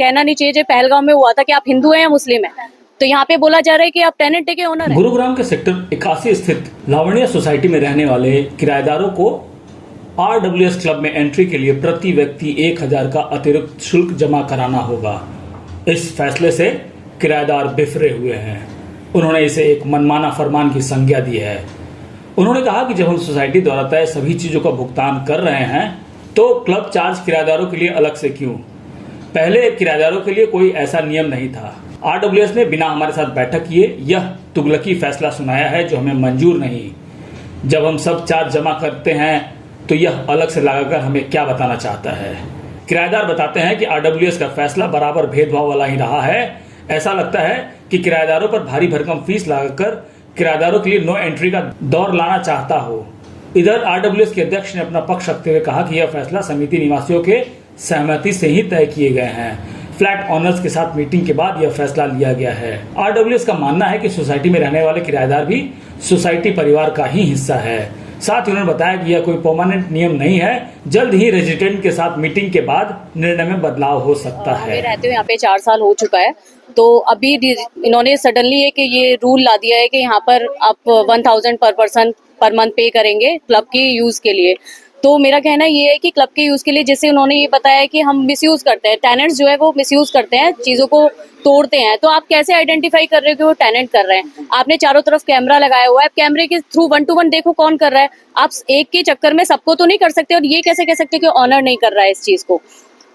कहना नहीं चाहिए जो पहलगाम में हुआ था कि आप हिंदू हैं या मुस्लिम हैं, तो यहाँ पे बोला जा रहा है कि आप टेनेंट के ओनर हैं। गुरुग्राम के सेक्टर 81 स्थित लावण्य सोसाइटी में रहने वाले किराएदारों को RWS क्लब में एंट्री के लिए प्रति व्यक्ति 1000 का अतिरिक्त शुल्क जमा कराना होगा। इस फैसले से किराएदार बिफरे हुए हैं। उन्होंने इसे एक मनमाना फरमान की संज्ञा दी है। उन्होंने कहा कि जब हम सोसाइटी द्वारा तय सभी चीजों का भुगतान कर रहे हैं तो क्लब चार्ज किराएदारों के लिए अलग से क्यों? पहले किराएदारों के लिए कोई ऐसा नियम नहीं था। RWS ने बिना हमारे साथ बैठक किए यह तुगलकी फैसला सुनाया है जो हमें मंजूर नहीं। जब हम सब चार्ज जमा करते हैं तो यह अलग से लगाकर हमें क्या बताना चाहता है? किराएदार बताते हैं कि RWS का फैसला बराबर भेदभाव वाला ही रहा है। ऐसा लगता है कि किराएदारों पर भारी भरकम फीस लगाकर किराएदारों के लिए नो एंट्री का दौर लाना चाहता हो। इधर RWS के अध्यक्ष ने अपना पक्ष रखते हुए कहा कि यह फैसला समिति निवासियों के सहमति से ही तय किए गए हैं। फ्लैट ऑनर्स के साथ मीटिंग के बाद यह फैसला लिया गया है। RWS का मानना है कि सोसाइटी में रहने वाले किराएदार भी सोसाइटी परिवार का ही हिस्सा है। साथ ही उन्होंने बताया कि यह कोई परमानेंट नियम नहीं है। जल्द ही रेजिडेंट के साथ मीटिंग के बाद निर्णय में बदलाव हो सकता है। रहते हुए यहाँ पे 4 साल हो चुका है, तो अभी इन्होंने सडनली कि ये रूल ला दिया है कि यहाँ पर आप 1000 पर पर्सन पर मंथ पे करेंगे क्लब के यूज के लिए। तो मेरा कहना ये है कि क्लब के यूज के लिए, जैसे उन्होंने ये बताया कि हम मिसयूज करते हैं, टेनेंट्स जो है वो मिसयूज करते हैं, चीजों को तोड़ते हैं, तो आप कैसे आइडेंटिफाई कर रहे हो कि वो टेनेंट कर रहे हैं? आपने चारों तरफ कैमरा लगाया हुआ है, कैमरे के थ्रू 1 to 1 देखो कौन कर रहा है। आप एक के चक्कर में सबको तो नहीं कर सकते, और ये कैसे कह सकते हो कि ऑनर नहीं कर रहा है इस चीज को?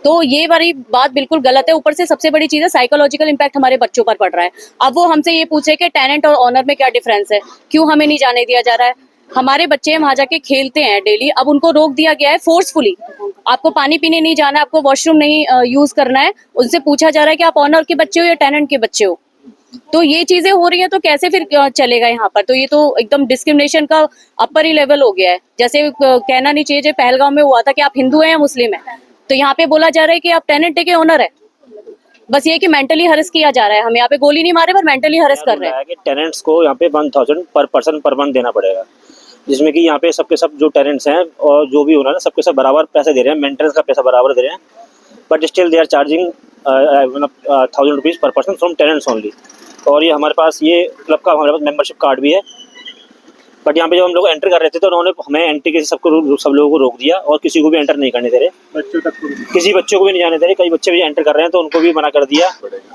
तो ये वाली बात बिल्कुल गलत है। ऊपर से सबसे बड़ी चीज है साइकोलॉजिकल इम्पैक्ट हमारे बच्चों पर पड़ रहा है। अब वो हमसे ये पूछे कि टेनेंट और ऑनर में क्या डिफरेंस है, क्यों हमें नहीं जाने दिया जा रहा है? हमारे बच्चे वहां जाके खेलते हैं डेली, अब उनको रोक दिया गया है फोर्सफुली। आपको पानी पीने नहीं जाना है, आपको वॉशरूम नहीं यूज करना है। उनसे पूछा जा रहा है कि आप ऑनर के बच्चे हो या टेनेंट के बच्चे हो। तो ये चीजें हो रही है, तो कैसे फिर चलेगा यहाँ पर? तो ये तो एकदम डिस्क्रिमिनेशन का अपर ही लेवल हो गया है। जैसे कहना नहीं चाहिए जो पहलगाम में हुआ था कि आप हिंदू हैं या मुस्लिम हैं, तो यहाँ पे बोला जा रहा है कि आप टेनेंट के ओनर है। बस ये कि मेंटली हरेस किया जा रहा है। हम यहाँ पे गोली नहीं मारे पर मेंटली हरेस कर रहे हैं। कि टेनेंट्स को यहाँ पे 1000 पर पर्सन पर मंथ देना पड़ेगा, जिसमें कि यहाँ पे सबके सब जो टेनेंट्स हैं और जो भी ओनर है सबके सब बराबर पैसे दे रहे हैं, मेंटेनेंस का पैसा बराबर दे रहे हैं, but still they are charging 1000 rupees per person from tenants only. और ये हमारे पास ये क्लब का हमारे पास मेंबरशिप कार्ड भी है। बट यहाँ पे जब हम लोग एंटर कर रहे थे तो उन्होंने हमें एंट्री के सब लोगों को रोक दिया और किसी को भी एंटर नहीं करने दे रहे, बच्चों तक किसी बच्चों को भी नहीं जाने दे रहे। कई बच्चे भी एंटर कर रहे हैं तो उनको भी मना कर दिया।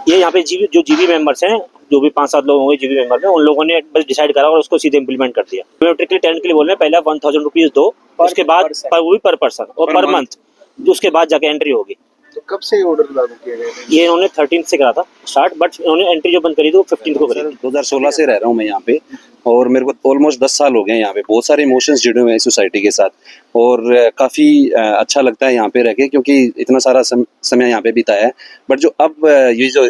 ये यहाँ पे जो जीबी मेंबर्स हैं, जो भी 5-7 लोग होंगे जीबी मेंबर में, उन लोगों ने बस डिसाइड करा और उसको सीधे इंप्लीमेंट कर दिया। बायोमेट्रिकली टेनेंट के लिए बोल रहे हैं पहले 1000 रुपीज़ दो, उसके बाद वो भी पर पर्सन और पर मंथ, उसके बाद जाके एंट्री होगी। तो कब से ऑर्डर लागू किए गए? ये इन्होंने 13 से करा था स्टार्ट, बट इन्होंने एंट्री जो बंद करी थी वो 15 को करी। 2016 से रह रहा हूँ मैं यहाँ पे और मेरे को ऑलमोस्ट 10 साल हो गए यहाँ पे। बहुत सारे इमोशंस जुड़े हुए हैं सोसाइटी के साथ और काफ़ी अच्छा लगता है यहाँ पे रह के, क्योंकि इतना सारा समय यहाँ पे बिताया है। बट जो अब ये जो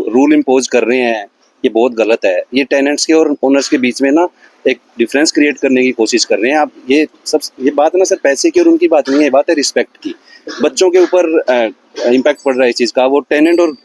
रूल इम्पोज कर रहे हैं ये बहुत गलत है। ये टेनेंट्स के और ओनर्स के बीच में ना एक डिफरेंस क्रिएट करने की कोशिश कर रहे हैं आप। ये बात ना सिर्फ पैसे की और उनकी बात नहीं है, ये बात है रिस्पेक्ट की। बच्चों के ऊपर इम्पैक्ट पड़ रहा है इस चीज़ का। वो टेनेंट और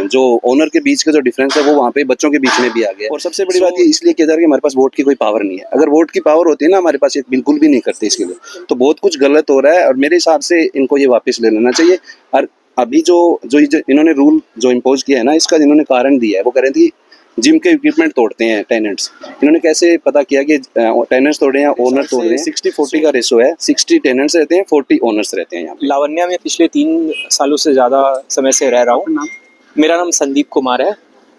जो ओनर के बीच का जो डिफरेंस है वो वहाँ पे बच्चों के बीच में भी आ गया। और सबसे बड़ी बात ये इसलिए किया जा रहा है कि हमारे पास वोट की कोई पावर नहीं है। अगर वोट की पावर होती है ना हमारे पास, ये बिल्कुल भी नहीं करते इसके लिए। तो बहुत कुछ गलत हो रहा है और मेरे हिसाब से इनको ये वापस ले लेना चाहिए। और अभी जो इन्होंने रूल जो इम्पोज किया है ना, इसका इन्होंने कारण दिया है। वो कह रहे थे जिम के इक्विपमेंट तोड़ते हैं टेनेंट्स। इन्होंने कैसे पता किया कि टेनेंट्स तोड़े हैं ओनर तोड़ रहे हैं? 60-40 का रेशो है। 60 टेनेंट्स रहते हैं, 40 ओनर्स रहते हैं यहाँ पे। लावण्या में पिछले 3 सालों से ज़्यादा समय से रह रहा हूँ। मेरा नाम संदीप कुमार है।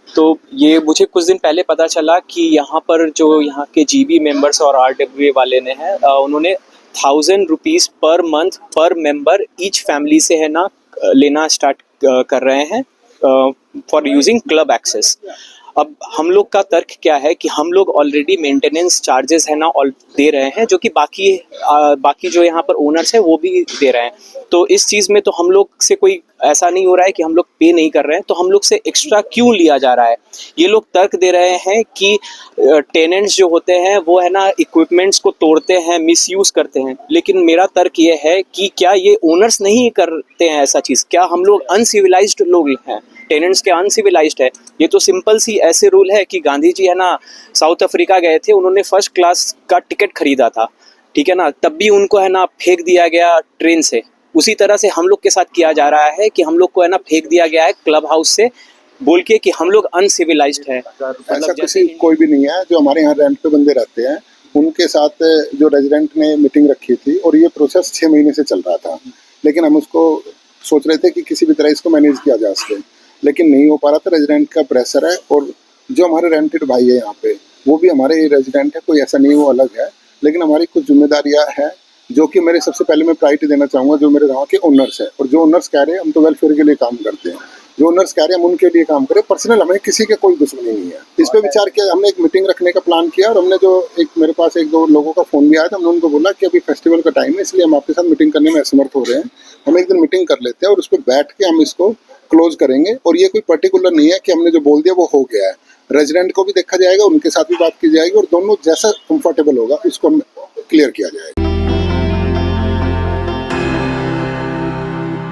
तो ये मुझे कुछ दिन पहले पता चला कि यहाँ पर जो यहाँ के जीबी मेंबर्स और RWA वाले ने है, उन्होंने 1000 रुपीज़ पर मंथ पर मेंबर ईच फैमिली से है ना लेना स्टार्ट कर रहे हैं फॉर यूजिंग क्लब एक्सेस। अब हम लोग का तर्क क्या है कि हम लोग ऑलरेडी मेंटेनेंस चार्जेस है ना दे रहे हैं, जो कि बाकी जो यहाँ पर ओनर्स है वो भी दे रहे हैं। तो इस चीज़ में तो हम लोग से कोई ऐसा नहीं हो रहा है कि हम लोग पे नहीं कर रहे हैं, तो हम लोग से एक्स्ट्रा क्यों लिया जा रहा है? ये लोग तर्क दे रहे हैं कि टेनेंट्स जो होते हैं वो है ना इक्विपमेंट्स को तोड़ते हैं, मिसयूज़ करते हैं। लेकिन मेरा तर्क ये है कि क्या ये ओनर्स नहीं करते हैं ऐसा चीज़? क्या हम लोग अनसिविलाइज्ड लोग हैं? टेनेंट्स के अनसिविलाइज्ड है? ये तो सिंपल सी ऐसे रूल है कि गांधी जी है ना साउथ अफ्रीका गए थे, उन्होंने फर्स्ट क्लास का टिकट खरीदा था, ठीक है ना, तब भी उनको है ना फेंक दिया गया ट्रेन से, उसी तरह से हम लोग के साथ किया जा रहा है कि हम लोग को है ना फेंक दिया गया है क्लब हाउस से, बोल के कि हम लोग अनसिविलाइज्ड है। ऐसा किसी कोई भी नहीं है। जो हमारे यहाँ रेंट पे बंदे रहते हैं उनके साथ जो रेजिडेंट ने मीटिंग रखी थी और ये प्रोसेस 6 महीने से चल रहा था, लेकिन हम उसको सोच रहे थे कि किसी भी तरह इसको मैनेज किया जा सके, लेकिन नहीं हो पा रहा था। रेजिडेंट का प्रेशर है और जो हमारे रेंटेड भाई है यहाँ पे वो भी हमारे रेजिडेंट है, कोई ऐसा नहीं वो अलग है, लेकिन हमारी कुछ जिम्मेदारियाँ हैं जो कि मेरे सबसे पहले मैं प्रायोरिटी देना चाहूँगा जो मेरे गाँव के ओनर्स है। और जो ओनर्स कह रहे हैं हम तो वेलफेयर के लिए काम करते हैं, जो ओनर्स कह रहे हैं हम उनके लिए काम करें, पर्सनल हमें किसी के कोई दुश्मनी नहीं है। इस पे विचार किया, हमने एक मीटिंग रखने का प्लान किया और हमने जो एक मेरे पास 1-2 लोगों का फ़ोन भी आया था, हमने उनको बोला कि अभी फेस्टिवल का टाइम है इसलिए हम आपके साथ मीटिंग करने में असमर्थ हो रहे हैं, हम एक दिन मीटिंग कर लेते हैं और उस पर बैठ के हम इसको क्लोज करेंगे। और ये कोई पर्टिकुलर नहीं है कि हमने जो बोल दिया वो हो गया है, रेजिडेंट को भी देखा जाएगा, उनके साथ भी बात की जाएगी और दोनों जैसा कंफर्टेबल होगा इसको क्लियर किया जाएगा।